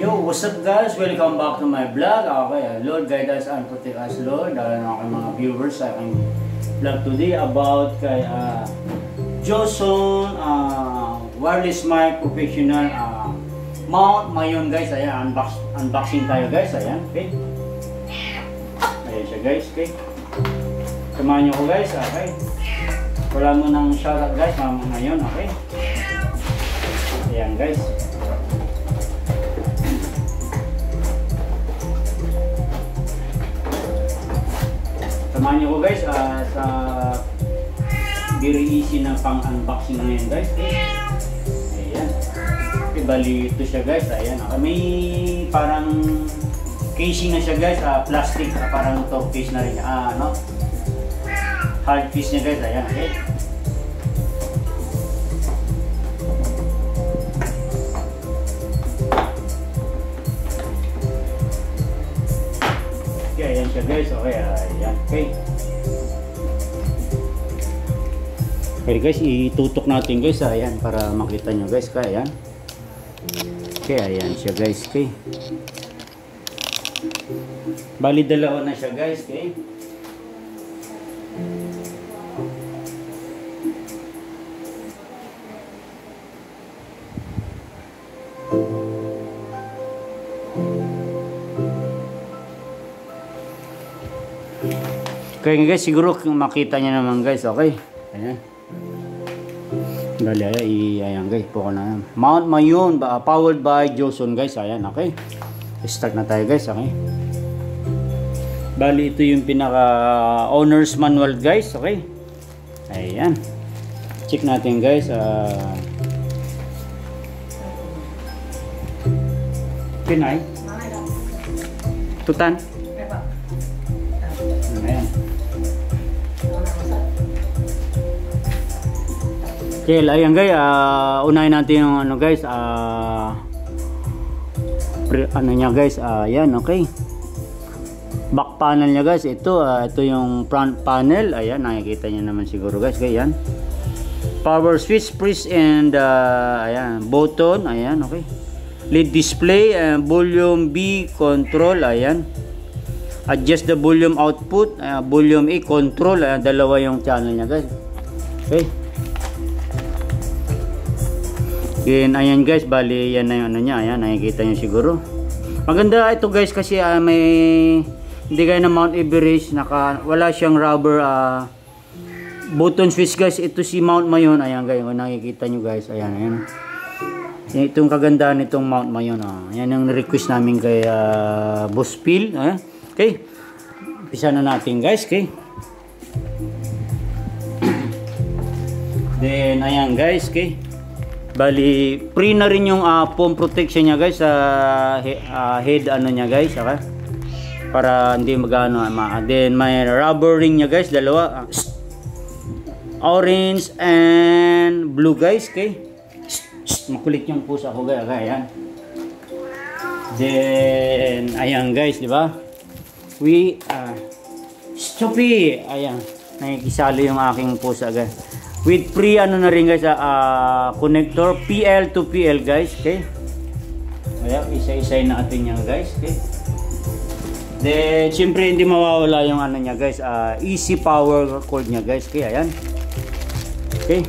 Yo, what's up guys? Welcome back to my vlog. Okay, Lord guide us and protect us, Lord. Dahil ng aking mga viewers sa aking vlog today about kay Joson wireless mic professional mount Mayon guys. Ayan, unboxing tayo guys. Ayan, okay. Ayan siya guys, okay. Samahan nyo ko guys, okay. Wala mo nang shoutout guys, mamang ngayon, okay. Ayan guys. Samahan nyo ko guys sa very easy na pang unboxing ngayon guys, okay. Ayan. Okay, bali ito siya guys, ayan. May parang casing na siya guys, plastic, parang top piece na rin siya, no? Hard piece niya guys, ayan, okay. Okay, ayan siya guys, okay, ayan, okay. Okay guys, itutok natin guys, ayan, para makita nyo guys, kaya ayan. Okay, ayan siya guys, okay. Bali dalawa na siya guys, okay. Okay guys, siguro makita niya naman guys, okay. Ayan. Dali, ayan guys, po ko na. Mount Mayon, powered by Joson guys, ayan, okay. Start na tayo guys, okay. Bali, ito yung pinaka owner's manual guys, okay. Ayan. Check natin guys, Pinay. Tutan. Ayan. Okay, ayan guys, unahin natin yung ano guys, ano niya guys, ayan, okay. Back panel niya guys, ito yung front panel, ayan, nakikita niyo naman siguro guys, okay, ayan. Power switch, push and ayan, button, ayan, okay. LED display, volume B control, ayan. Adjust the volume output, volume A control, dalawa yung channel niya guys, okay. Ayan guys, bali yan na yung ano niya, ayan, nakikita nyo siguro. Maganda ito guys kasi may hindi gaya ng Mount Everest, wala siyang rubber button switch guys. Ito si Mount Mayon, ayan guys, kung nakikita nyo guys, ayan, ayan. Itong kagandahan nitong Mount Mayon, ayan yung request namin kay Boss Phil, okay. Umpisa na natin guys, okay. Then ayan guys, okay. Bali, free na rin yung foam protection niya guys sa head ano niya guys, okay? Para hindi magano then may rubber ring niya guys, dalawa, orange and blue guys, okay? Makulit yung pusa ko guys, okay, ayan. Then ayan guys, di ba? Choppy, ayan, nakikisali yung aking pusa guys. With free ano na rin guys, connector PL to PL guys, okay. Ayan, isa-isay natin yan guys, okay. Then syempre hindi mawawala yung ano niya guys, easy power cord niya guys, okay, ayan. Okay.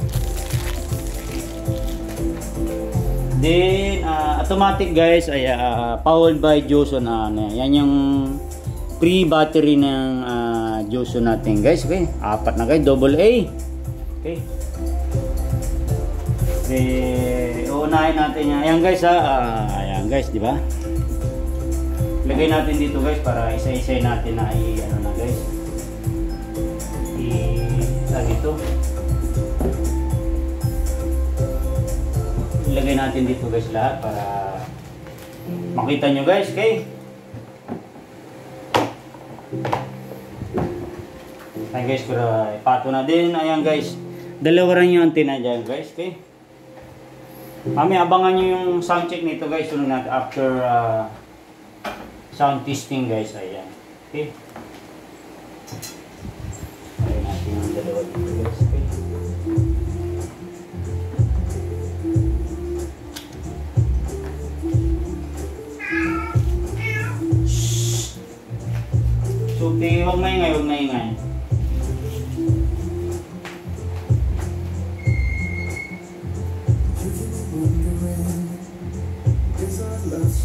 Then automatic guys, ay powered by Joson, yan yung free battery ng Joson natin guys, okay. Apat na guys, double A. Okay. Uunahin natin yan. Ayan guys, ayan guys, di ba? Lagay natin dito guys para isa-isay natin na ano na guys. Dito. Ilagay natin dito guys lahat para makita nyo guys, okay? Ayan guys, para ipato na din. Ayan guys, dalawa rin yung antenna dyan guys, okay. Mami, abangan nyo yung sound check nito guys, sunod natin after sound testing guys, ayan, okay. Ayan natin yung dalawa dito guys, okay. Hindi, huwag maingay, huwag maingay.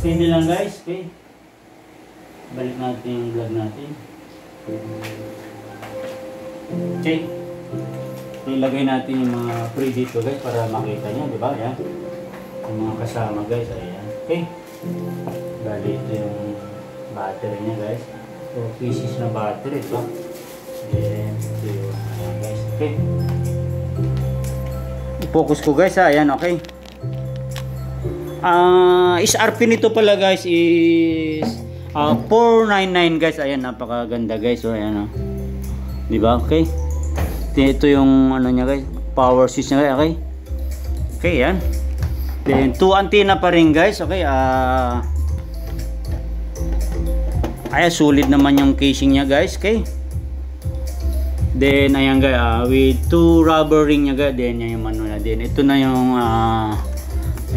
Hindi lang guys, okay? Balik natin yung vlog natin. Okay. Ilagay natin yung mga free dito guys para makita nyo, di ba? Ayan. Yung mga kasama guys, ayan. Okay. Bali ito yung battery niya guys. 4 pieces na battery ito. Then ito yung ayan guys. Okay. I-focus ko guys ha, ayan, okay. SRP nito pala guys is 499 guys. Ayan, napakaganda guys. So ayan, di ba? Okay. Ito yung ano niya guys, power switch niya guys. Okay. Okay, yan. Then 2 antenna pa rin guys. Okay. Ayan, sulit naman yung casing niya guys. Okay. Then ayan guys, with 2 rubber ring niya guys. Then yan yung ano na din. Ito na yung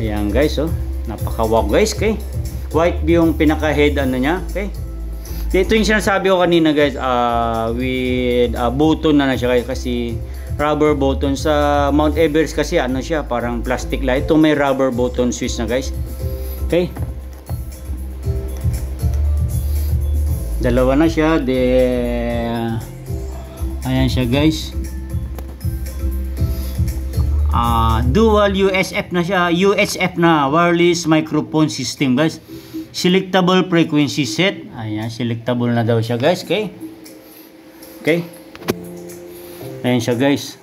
ayan guys, oh. Napaka-wow guys, okay. White yung pinaka-head ano niya, okay. Ito yung sinasabi ko kanina guys, with button na siya guys, kasi rubber button sa Mount Everest kasi ano siya, parang plastic lang. Ito may rubber button switch na guys. Okay. Dalawa na siya, ayan siya guys. Dual USF na siya, UHF na wireless microphone system guys. Selectable frequency set. Ayan, selectable na daw siya guys. Okay. Okay. Ayan siya guys.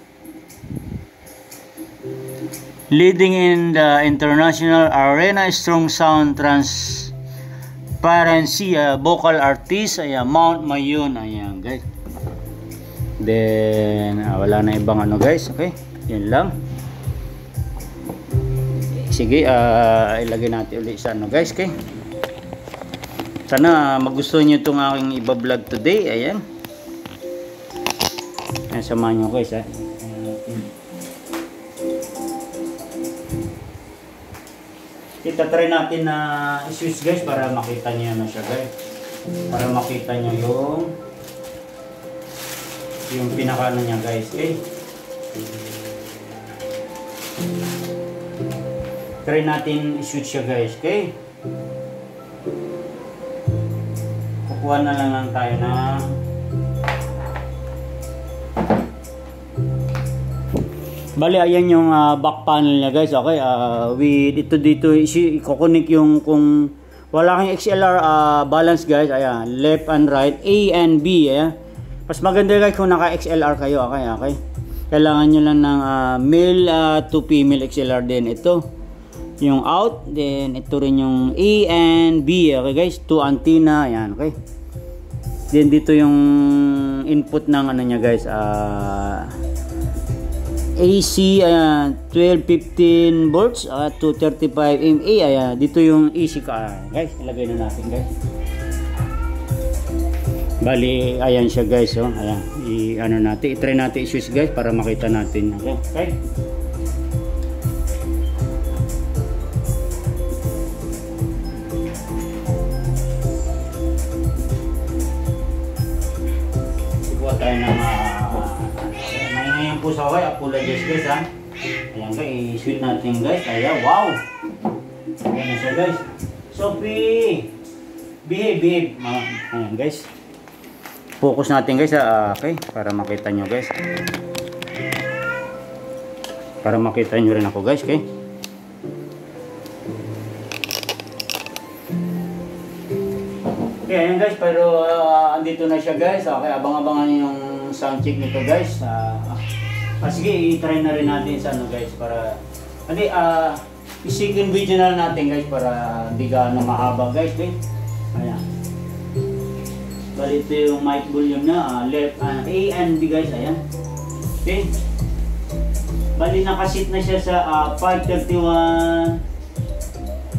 Leading in the international arena, strong sound transparency, vocal artist. Ayan, Mount Mayon. Ayan guys. Then wala na ibang ano guys. Okay. Yan lang. Sige, ilagay natin ulit sa ano guys, okay? Sana magustuhan nyo itong aking iba-vlog today. Ayan. Ayan, samahan nyo guys, ha? Kita try natin na i-switch guys para makita nyo na siya guys. Para makita nyo yung pinaka-ano niya guys, okay? Try natin i-switch siya guys, okay? Kukuha na lang tayo na bali, ayan yung back panel niya guys, okay? With ito dito, i-connect yung kung wala kang XLR balance guys, ayan, left and right, A and B, ayan. Mas maganda guys kung naka XLR kayo, okay? Okay? Kailangan nyo lang ng male to female XLR din ito. Yung out, then ito rin yung A and B, okay guys, 2 antenna, ayan, okay. Then dito yung input ng ano niya guys, AC 12-15 volts, 235 mA, ayan, dito yung AC ka, guys, ilagay na natin guys. Bali, ayan siya guys, oh, ayan, ano natin, i-try natin i-switch guys para makita natin, okay, okay. Tayo ng ngayon po sa okay, apologize guys ha. Ayan guys, i-sweet natin guys. Ayan, wow. Ayan na siya guys. Sophie, behave. Ayan guys. Focus natin guys ha. Okay, para makita nyo guys. Para makita nyo rin ako guys, okay. Okay, ayan guys, pero andito na siya guys. Okay, abang-abangan nyo yung sound check nito guys. Sige, i-try na rin natin sa ano guys para hindi, i-second video na natin guys para hindi gaano mahaba guys, okay? Ayan. Bali ito yung mic volume na, left, A and B guys, ayan. Okay. Bali nakasit na siya sa 531,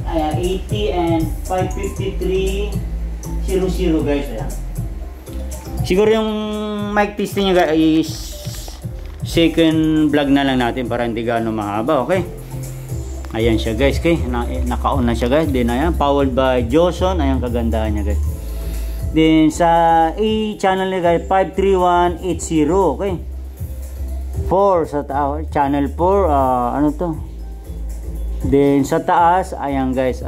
80 and 553 00 guys, ayan. Siguro yung mic testing niya guys is second vlog na lang natin para hindi gaano mahaba, okay? Ayan siya guys, okay? Naka-on na siya guys. Then ayan, powered by Johnson. Ayan kagandahan niya guys. Then sa A channel niya guys 53180, okay. 4 sa channel 4, ano to? Then sa taas, ayan guys,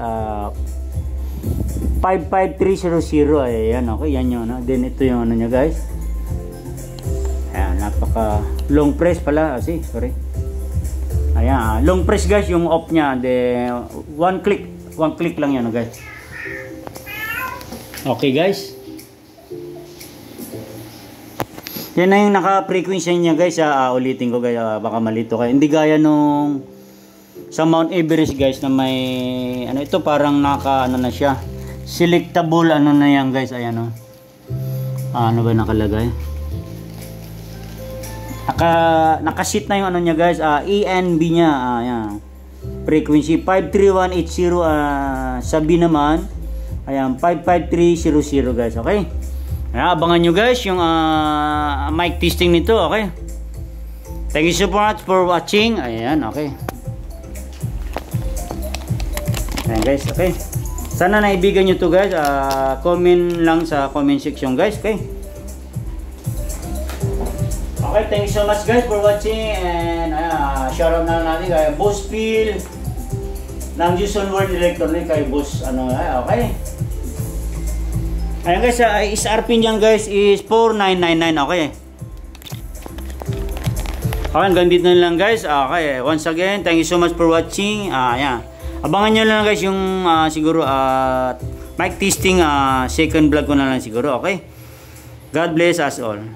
55300, ayan, okay, yan yun. Then ito yung ano niya guys. Ayan, napaka long press pala, sorry. Ayan, long press guys yung off niya. Then one click lang yan guys. Okay guys. Yan na yung naka-frequency niya guys. Ulitin ko guys, baka malito kayo. Hindi gaya nung sa Mount Everest guys na may ano, ito parang naka ano na siya. Selectable ano na yan guys. Ayan ano ba nakalagay? Naka-sheet na yung ano niya guys. ENB niya. Ayan. Frequency 53180, sa B naman. Ayan, 55300 guys. Okay? Ayan, abangan nyo guys yung mic testing nito. Okay? Thank you so much for watching. Ayan, okay. Ayan guys, okay. Sana naibigan nyo to guys. Comment lang sa comment section guys. Okay? Okay, thank you so much guys for watching. And shoutout na natin kay Boss Phil ng Jason World Electronic, kay Boss okay. Ayan guys, SRP niyan guys is 4999, okay. Okay, hanggang dito na lang guys. Okay, once again, thank you so much for watching. Ayan. Abangan nyo lang guys yung siguro mic testing, second vlog ko na lang siguro, okay. God bless us all.